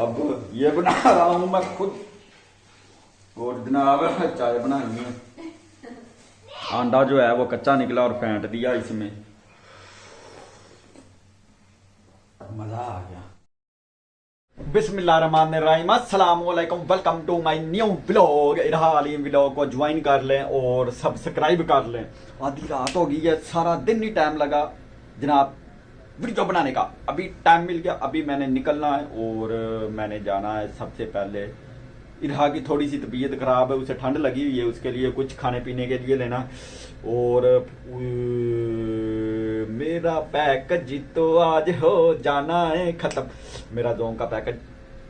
अब ये बना रहा हूं मैं खुद। और जनाब चाय बनानी है। अंडा जो है वो कच्चा निकला और फेंट दिया इसमें। मजा आ गया। बिस्मिल्लाहिर्रहमानिर्रहीम, अस्सलाम वालेकुम, welcome to my new vlog. इरहाली व्लॉग को ज्वाइन कर लें और सब्सक्राइब कर लें। आधी रात हो गई है, सारा दिन ही टाइम लगा जनाब वीडियो बनाने का। अभी टाइम मिल गया, अभी मैंने निकलना है और मैंने जाना है। सबसे पहले इरहा की थोड़ी सी तबीयत खराब है, उसे ठंड लगी हुई है, उसके लिए कुछ खाने पीने के लिए लेना। और मेरा पैकेज तो आज हो जाना है खत्म। मेरा जोन का पैकेज,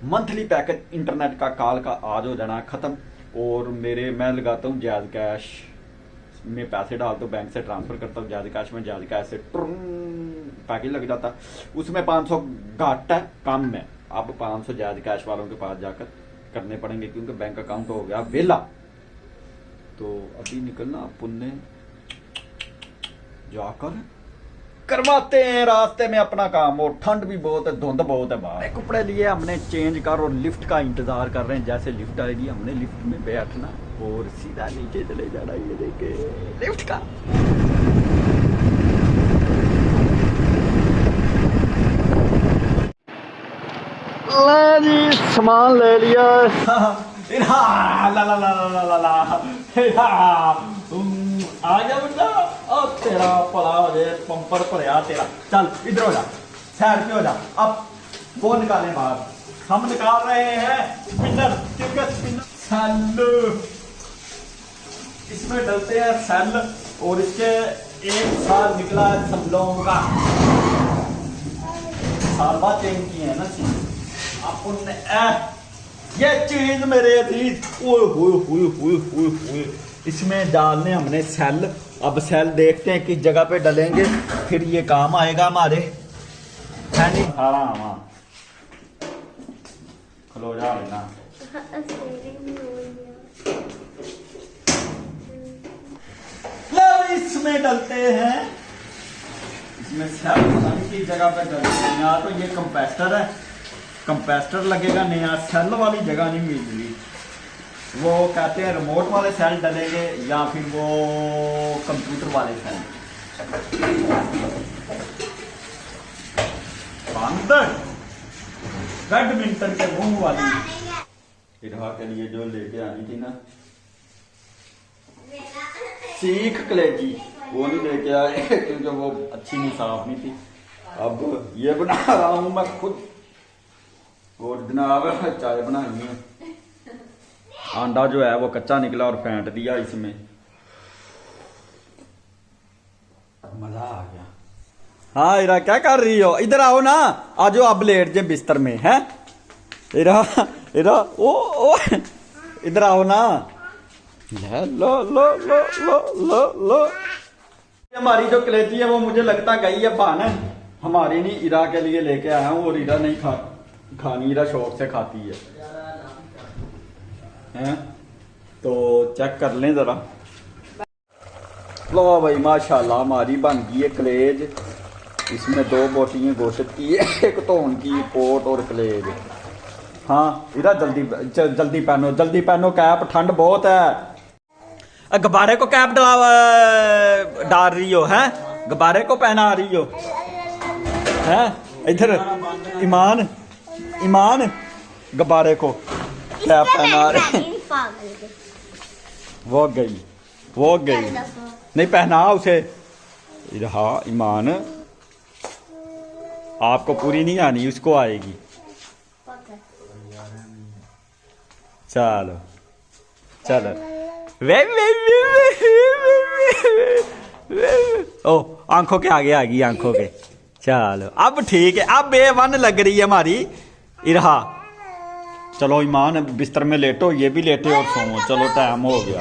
मंथली पैकेज इंटरनेट का कॉल का आज हो जाना खत्म। और मेरे मैं लगाता हूँ जायज़ कैश में पैसे डालता हूँ, बैंक से ट्रांसफर करता हूँ जायज़ कैश में। जायज़ कैश से पैकेज लग जाता, उसमें 500 घाट है, कम में। अब 500 जायज़ कैश वालों के पास जाकर करने पड़ेंगे क्योंकि बैंक अकाउंट हो गया वेला। तो अभी निकलना अपन ने जाकर करवाते हैं रास्ते में अपना काम। और ठंड भी बहुत है, धुंध बहुत है बाहर। कपड़े लिए हमने चेंज कर और लिफ्ट का इंतजार कर रहे हैं। जैसे लिफ्ट आएगी हमने लिफ्ट में बैठना और सीधा नीचे चले जाना। ये देखे लिफ्ट का जी सामान ले लिया। ला ला ला ला ला ला ला आ गया बेटा। और तेरा पला हो जाए, पंपर भरया तेरा। चल इधर हो जा, साइड पे हो जा। अब वो निकालें बाहर, हम निकाल रहे हैं स्पिनर, क्योंकि स्पिनर सेल, इसमें डलते हैं सेल। और इसके एक साल निकला है सल्लों का, साल बाद चेंज किए हैं ना अपन ने। ये चीज मेरे अजीज, इसमें डालने हमने सेल। अब सेल देखते हैं किस जगह पे डलेंगे, फिर ये काम आएगा हमारे। है नहीं खलो जा लेना। इसमें डलते हैं, इसमें सेल पता नहीं किस जगह पे डलते हैं। यहाँ तो ये कंप्रेसर है, कंप्रेसर लगेगा नया, सेल वाली जगह नहीं मिल रही। वो कहते हैं रिमोट वाले सेल डलेंगे या फिर वो कंप्यूटर वाले सेल। बैडमिंटन के मुंह वाली इरहा के लिए जो लेके आनी थी ना सीख कलेजी, वो नहीं लेके आए क्योंकि वो अच्छी नहीं, साफ नहीं थी। अब ये बना रहा हूं मैं खुद। और जनाब चाय बनानी है। अंडा जो है वो कच्चा निकला और फेंट दिया इसमें। मजा आ गया। हाँ इरा क्या कर रही हो? इधर आओ ना, आज अब लेट जे बिस्तर में है। इरा इरा ओ इधर आओ ना। लो लो लो लो लो लो लो। हमारी जो कलेजी है वो मुझे लगता गई है बहाने, हमारी नहीं, इरा के लिए लेके आया हूँ। और इरा नहीं खानी, इरा शौक से खाती है। हैं तो चेक कर लें जरा। लो भाई माशाल्लाह हमारी बन गई है कलेज। इसमें 2 बोटियां गोश्त की, एक तोन की पोट और कलेज। हाँ इरा जल्दी जल्दी पहनो, जल्दी पहनो कैप, ठंड बहुत है। गुब्बारे को कैप डाल रही हो है, गुब्बारे को पहना रही हो है। इधर ईमान ईमान गुब्बारे को कैप पहना रहे। वो गई नहीं पहना उसे। रहा ईमान, आपको पूरी नहीं आनी, उसको आएगी। चलो चलो ओ आंखों के आगे आ गई, आंखों के। चलो अब ठीक है, अब बेवन लग रही है हमारी इरहा। चलो ईमान बिस्तर में लेटो, ये भी लेटे और सोओ। चलो टाइम हो गया।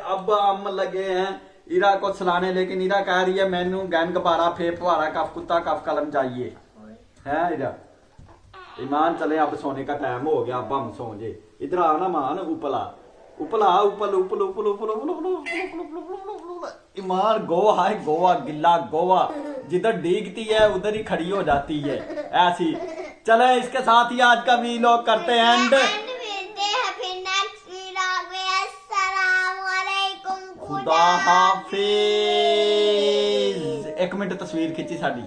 अब हम लगे हैं इरा को सुलाने, लेकिन इरा कह रही है मैनू गैन गबारा फेप वारा कफ कुत्ता कफ कलम चाहिए है। इरा ईमान चले, अब सोने का टाइम हो गया, अब हम सो जे। इधर आ ना मान, उपला उपला उपल उपल उपल उपल उपल। ईमान गोवा है, गोवा गिल्ला गोवा, जिधर डीगती है उधर ही खड़ी हो जाती है ऐसी। चलो इसके साथ ही आज का वीलॉग करते हैं एंड मिलते हैं फिर नेक्स्ट वीलॉग में। अस्सलाम वालेकुम, खुदा हाफिज। एक मिनट तस्वीर खिंची साडी।